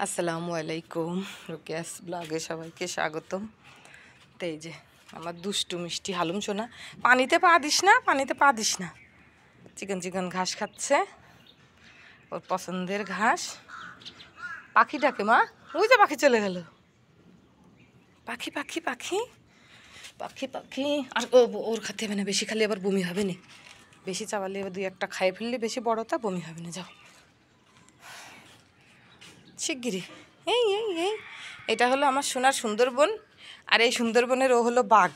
আসসালামু আলাইকুম, রুকিয়াস ব্লগে সবাইকে স্বাগতম। তো এই যে আমার দুষ্টু মিষ্টি হালুম সোনা, পানিতে পা দিস না, পানিতে পা দিস না। চিকন চিকন ঘাস খাচ্ছে, ওর পছন্দের ঘাস। পাখি ডাকে মা, ওই যে পাখি চলে গেল। পাখি পাখি পাখি পাখি পাখি। আর ওর খাতে হবে না, বেশি খালি আবার বমি হবে না। বেশি চাবালে এবার দুই একটা খাই ফেললে বেশি বড়টা বমি হবে না। যাও শিগগিরি। এই এই এই এটা হলো আমার সোনার সুন্দরবন, আর এই সুন্দরবনের ও হলো বাঘ।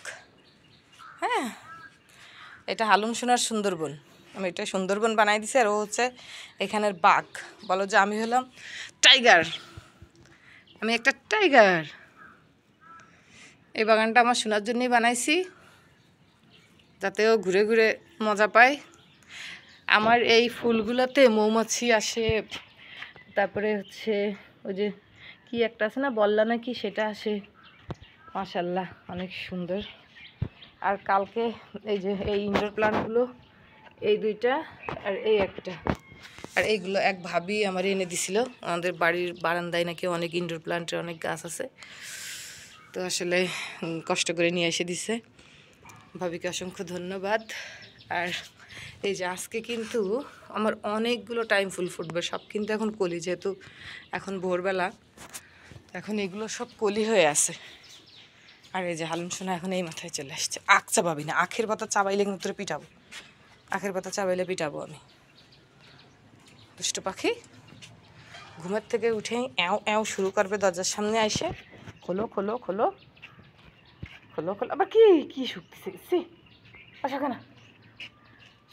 হ্যাঁ, এটা হালুম সোনার সুন্দরবন। আমি এটা সুন্দরবন বানাই দিছি, আর ও হচ্ছে এখানের বাঘ। বলো যে আমি হলাম টাইগার, আমি একটা টাইগার। এই বাগানটা আমার সোনার জন্যই বানাইছি, যাতে ও ঘুরে ঘুরে মজা পায়। আমার এই ফুলগুলোতে মৌমাছি আসে, তারপরে হচ্ছে ওই যে কি একটা আছে না, বললা নাকি, সেটা আসে। মাশাল্লাহ অনেক সুন্দর। আর কালকে এই যে এই ইনডোর প্লান্টগুলো, এই দুইটা আর এই একটা, আর এইগুলো এক ভাবি আমার এনে দিছিল। আমাদের বাড়ির বারান্দায় নাকি অনেক ইনডোর প্লান্টের অনেক গাছ আছে, তো আসলে কষ্ট করে নিয়ে এসে দিছে। ভাবিকে অসংখ্য ধন্যবাদ। আর এই যে আজকে কিন্তু আমার অনেকগুলো টাইম ফুল ফুটবে, সব কিন্তু এখন কলি, যেহেতু এখন ভোরবেলা, এখন এগুলো সব কলি হয়ে আছে। আর এই যে হালুম সোনা এখন এই মাথায় চলে আসছে। আখ চাবাবি না, আখের পাতা চাবাইলে কিন্তু তোরে পিটাবো, আখের পাতা চাবাইলে পিটাবো আমি। দুষ্ট পাখি ঘুমের থেকে উঠেই এও এও শুরু করবে দরজার সামনে এসে, খোলো খোলো খোলো খোলো খোলো। আবার কি কি শুকতেছে, আসা কেনা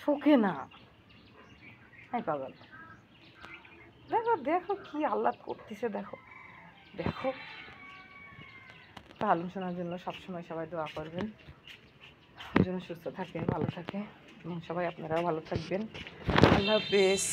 শোকে না। হ্যাঁ পাগল, দেখো দেখো কি আহ্লাদ করতেছে, দেখো দেখো। তো হালুম সোনার জন্য সবসময় সবাই দোয়া করবেন, ওর জন্য সুস্থ থাকে, ভালো থাকে, এবং সবাই আপনারাও ভালো থাকবেন। আল্লাহ হাফেজ।